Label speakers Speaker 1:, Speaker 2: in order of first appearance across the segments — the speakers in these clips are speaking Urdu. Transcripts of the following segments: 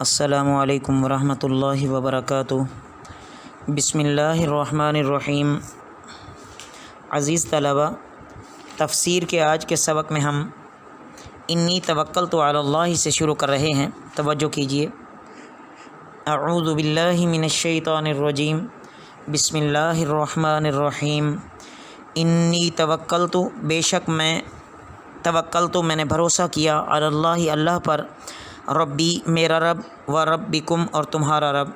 Speaker 1: السلام علیکم ورحمۃ اللہ وبرکاتہ۔ بسم اللہ الرحمن الرحیم۔ عزیز طلبہ، تفسیر کے آج کے سبق میں ہم انی توکلت علی اللہ سے شروع کر رہے ہیں۔ توجہ کیجیے۔ اعوذ باللہ من الشیطان الرجیم، بسم اللہ الرحمن الرحیم۔ انی توکلت، بے شک میں میں نے بھروسہ کیا، علی اللہ، اللہ پر، ربی میرا رب، و ربکم اور تمہارا رب۔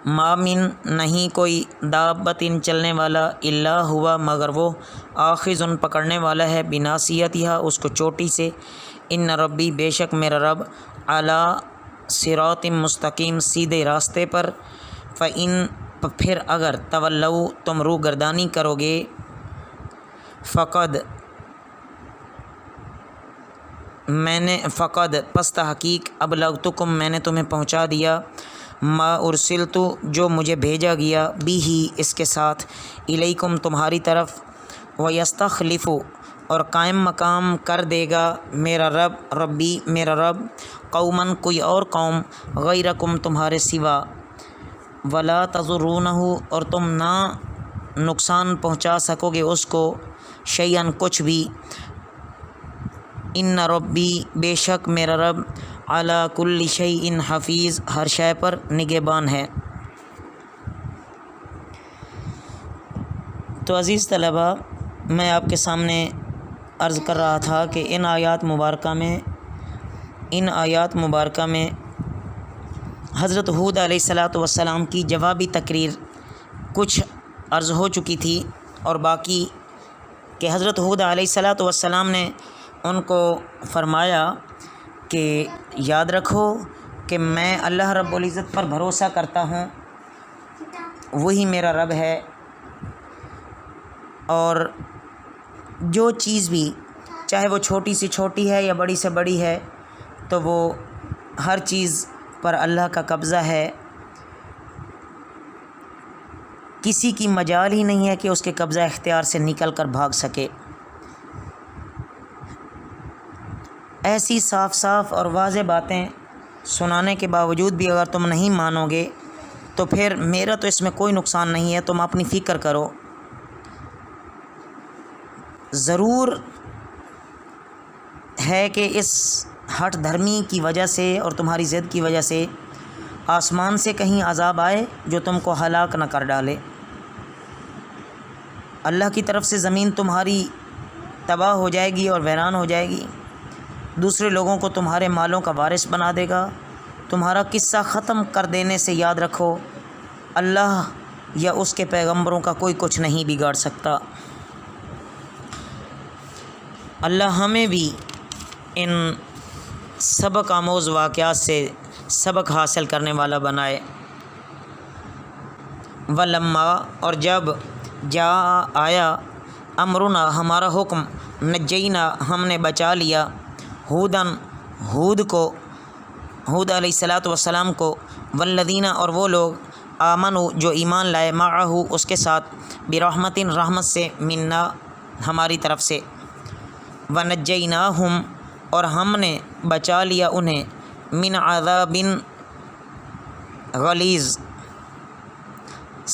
Speaker 1: ما من نہیں کوئی، دابۃ چلنے والا، الا ہوا مگر وہ، آخذ پکڑنے والا ہے، بناصیتھا اس کو چوٹی سے، ان ربی بے شک میرا رب، علی صراط مستقیم سیدھے راستے پر، فإن پھر اگر تولوا تم روگردانی کرو گے، فقد پس تحقیق، ابلغتکم میں نے تمہیں پہنچا دیا، ما ارسلت جو مجھے بھیجا گیا، بھی اس کے ساتھ، الیکم تمہاری طرف، ویستخلف اور قائم مقام کر دے گا میرا رب، ربی میرا رب، قومن کوئی اور قوم، غیرکم تمہارے سوا، ولا تضرونہ اور تم نہ نقصان پہنچا سکو گے اس کو، شیئن کچھ بھی، ان ربی بے شک میرا رب، علی کل شیء حفیظ ہر شے پر نگہبان ہے۔ تو عزیز طلبہ، میں آپ کے سامنے عرض کر رہا تھا کہ ان آیات مبارکہ میں حضرت ہود علیہ الصلاۃ والسلام کی جوابی تقریر کچھ عرض ہو چکی تھی، اور باقی کہ حضرت ہود علیہ الصلاۃ والسلام نے ان کو فرمایا کہ یاد رکھو کہ میں اللہ رب العزت پر بھروسہ کرتا ہوں، وہی میرا رب ہے، اور جو چیز بھی چاہے وہ چھوٹی سے چھوٹی ہے یا بڑی سے بڑی ہے، تو وہ ہر چیز پر اللہ کا قبضہ ہے، کسی کی مجال ہی نہیں ہے کہ اس کے قبضہ اختیار سے نکل کر بھاگ سکے۔ ایسی صاف اور واضح باتیں سنانے کے باوجود بھی اگر تم نہیں مانو گے تو پھر میرا تو اس میں کوئی نقصان نہیں ہے، تم اپنی فکر کرو۔ ضرور ہے کہ اس ہٹ دھرمی کی وجہ سے اور تمہاری ضد کی وجہ سے آسمان سے کہیں عذاب آئے جو تم کو ہلاک نہ کر ڈالے۔ اللہ کی طرف سے زمین تمہاری تباہ ہو جائے گی اور ویران ہو جائے گی، دوسرے لوگوں کو تمہارے مالوں کا وارث بنا دے گا۔ تمہارا قصہ ختم کر دینے سے یاد رکھو، اللہ یا اس کے پیغمبروں کا کوئی کچھ نہیں بگاڑ سکتا۔ اللہ ہمیں بھی ان سبق آموز واقعات سے سبق حاصل کرنے والا بنائے۔ ولما اور جب جا آیا، امرنا ہمارا حکم، نجینا ہم نے بچا لیا، ہود علیہ الصلاۃ والسلام کو، والذین اور وہ لوگ، آمنوا جو ایمان لائے، معہ اس کے ساتھ، برحمت رحمت سے، منا ہماری طرف سے، ونجیناہم اور ہم نے بچا لیا انہیں، من عذاب غلیظ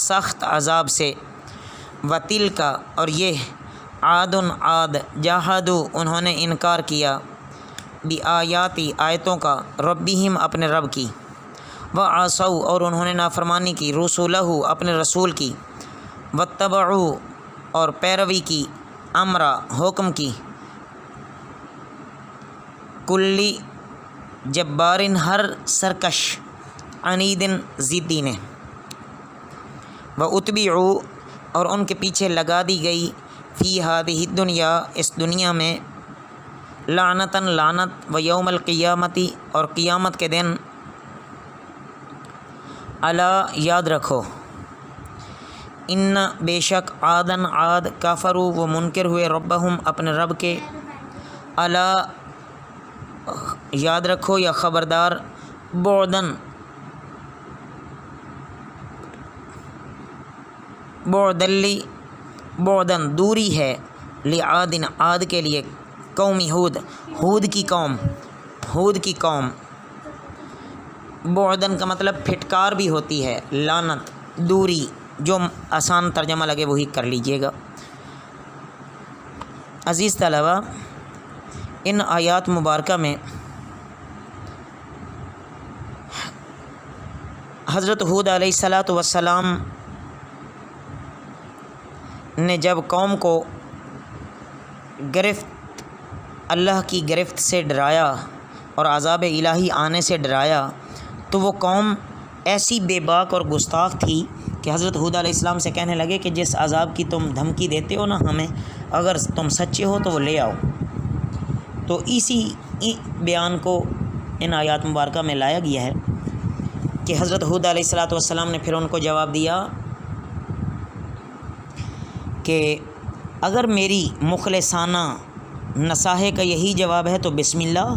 Speaker 1: سخت عذاب سے، وتلک اور یہ، عاد جاہدوا انہوں نے انکار کیا، بآیاتی آیتوں کا، ربہم اپنے رب کی، وعصوا اور انہوں نے نافرمانی کی، رسولہ اپنے رسول کی، واتبعوا اور پیروی کی، امرا حکم کی، کلی جبار ہر سرکش، عنید ضدی نے، واتبعوا اور ان کے پیچھے لگا دی گئی، فی ہذہ الدنیا اس دنیا میں، لعنتاً لعنت، و یوم القیامتی اور قیامت کے دن، الا یاد رکھو، ان بے شک عادن عاد، کافروا وہ منکر ہوئے، ربہم اپنے رب کے، الا یاد رکھو یا خبردار، بعدن دوری ہے، لعادن عاد کے لیے، قومی ہود کی قوم، بعدن کا مطلب پھٹکار بھی ہوتی ہے، لعنت، دوری، جو آسان ترجمہ لگے وہی کر لیجئے گا۔ عزیز طلبہ، ان آیات مبارکہ میں حضرت ہود علیہ السلام نے جب قوم کو اللہ کی گرفت سے ڈرایا اور عذاب الہی آنے سے ڈرایا، تو وہ قوم ایسی بے باک اور گستاخ تھی کہ حضرت ہود علیہ السلام سے کہنے لگے کہ جس عذاب کی تم دھمکی دیتے ہو نا ہمیں، اگر تم سچے ہو تو وہ لے آؤ۔ تو اسی بیان کو ان آیات مبارکہ میں لایا گیا ہے کہ حضرت ہود علیہ السلام نے پھر ان کو جواب دیا کہ اگر میری مخلصانہ نصاحے کا یہی جواب ہے تو بسم اللہ،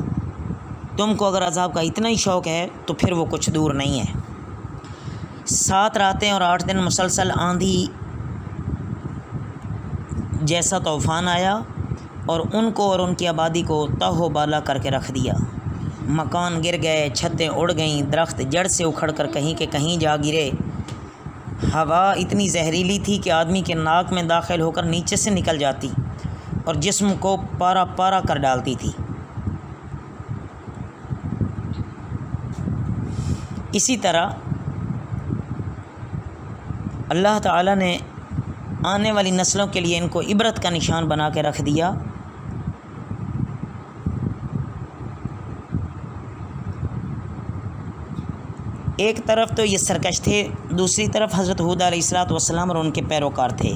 Speaker 1: تم کو اگر عذاب کا اتنا ہی شوق ہے تو پھر وہ کچھ دور نہیں ہے۔ 7 راتیں اور 8 دن مسلسل آندھی جیسا طوفان آیا اور ان کو اور ان کی آبادی کو تہو بالا کر کے رکھ دیا۔ مکان گر گئے، چھتیں اڑ گئیں، درخت جڑ سے اکھڑ کر کہیں کہ کہیں جا گرے۔ ہوا اتنی زہریلی تھی کہ آدمی کے ناک میں داخل ہو کر نیچے سے نکل جاتی اور جسم کو پارا پارا کر ڈالتی تھی۔ اسی طرح اللہ تعالیٰ نے آنے والی نسلوں کے لیے ان کو عبرت کا نشان بنا کے رکھ دیا۔ ایک طرف تو یہ سرکش تھے، دوسری طرف حضرت ہود علیہ السلام اور ان کے پیروکار تھے۔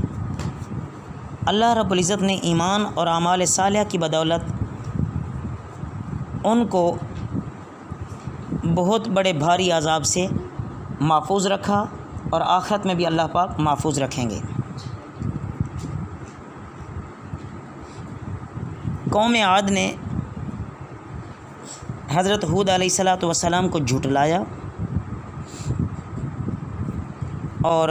Speaker 1: اللہ رب العزت نے ایمان اور اعمال صالحہ کی بدولت ان کو بہت بڑے بھاری عذاب سے محفوظ رکھا اور آخرت میں بھی اللہ پاک محفوظ رکھیں گے۔ قوم عاد نے حضرت ہود علیہ السلام کو جھٹلایا اور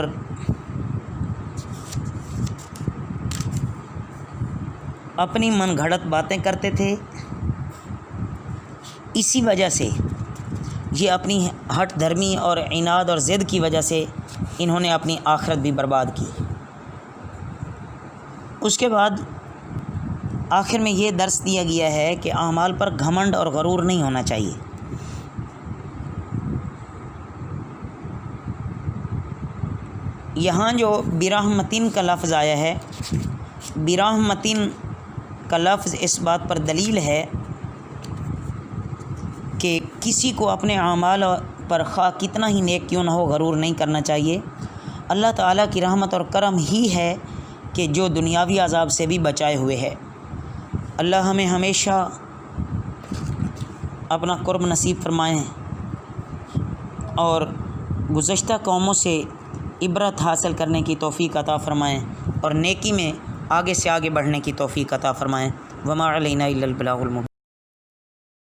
Speaker 1: اپنی من گھڑت باتیں کرتے تھے۔ اسی وجہ سے یہ اپنی ہٹ دھرمی اور عناد اور ضد کی وجہ سے انہوں نے اپنی آخرت بھی برباد کی۔ اس کے بعد آخر میں یہ درس دیا گیا ہے کہ اعمال پر گھمنڈ اور غرور نہیں ہونا چاہیے۔ یہاں جو برحمتین کا لفظ آیا ہے، برحمتین کا لفظ اس بات پر دلیل ہے کہ کسی کو اپنے اعمال پر خواہ کتنا ہی نیک کیوں نہ ہو غرور نہیں کرنا چاہیے۔ اللہ تعالیٰ کی رحمت اور کرم ہی ہے کہ جو دنیاوی عذاب سے بھی بچائے ہوئے ہے۔ اللہ ہمیں ہمیشہ اپنا قرب نصیب فرمائیں اور گزشتہ قوموں سے عبرت حاصل کرنے کی توفیق عطا فرمائیں اور نیکی میں آگے سے آگے بڑھنے کی توفیق عطا فرمائیں۔ وما علینا الا البلاغ المبین۔